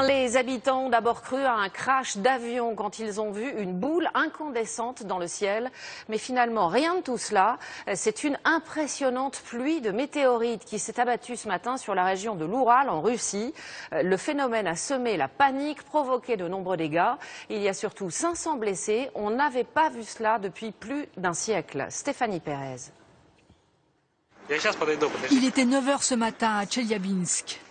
Les habitants ont d'abord cru à un crash d'avion quand ils ont vu une boule incandescente dans le ciel. Mais finalement, rien de tout cela. C'est une impressionnante pluie de météorites qui s'est abattue ce matin sur la région de l'Oural en Russie. Le phénomène a semé la panique, provoqué de nombreux dégâts. Il y a surtout 500 blessés. On n'avait pas vu cela depuis plus d'un siècle. Stéphanie Pérez. Il était 9 h ce matin à Tcheliabinsk.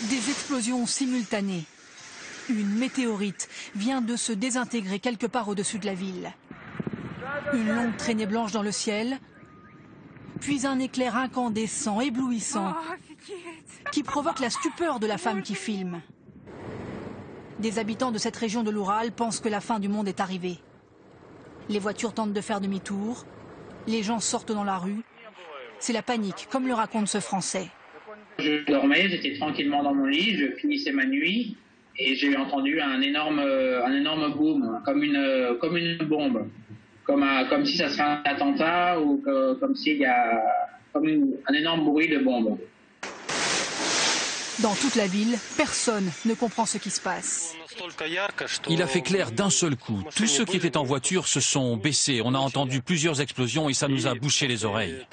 Des explosions simultanées. Une météorite vient de se désintégrer quelque part au-dessus de la ville. Une longue traînée blanche dans le ciel, puis un éclair incandescent, éblouissant, qui provoque la stupeur de la femme qui filme. Des habitants de cette région de l'Oural pensent que la fin du monde est arrivée. Les voitures tentent de faire demi-tour, les gens sortent dans la rue. C'est la panique, comme le raconte ce Français. Je dormais, j'étais tranquillement dans mon lit, je finissais ma nuit et j'ai entendu un énorme boom, comme une bombe, comme si ça serait un attentat ou comme s'il y a un énorme bruit de bombe. Dans toute la ville, personne ne comprend ce qui se passe. Il a fait clair d'un seul coup. Tous ceux qui étaient en voiture se sont baissés. On a entendu plusieurs explosions et ça nous a bouché les oreilles.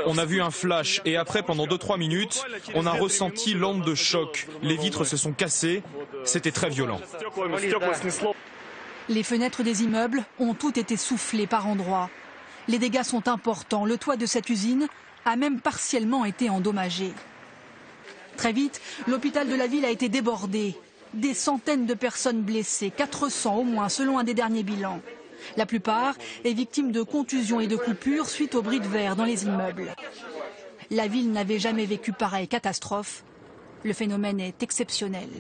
On a vu un flash et après, pendant 2-3 minutes, on a ressenti l'onde de choc. Les vitres se sont cassées. C'était très violent. Les fenêtres des immeubles ont toutes été soufflées par endroits. Les dégâts sont importants. Le toit de cette usine a même partiellement été endommagé. Très vite, l'hôpital de la ville a été débordé. Des centaines de personnes blessées, 400 au moins selon un des derniers bilans. La plupart est victime de contusions et de coupures suite aux bris de verre dans les immeubles. La ville n'avait jamais vécu pareille catastrophe. Le phénomène est exceptionnel.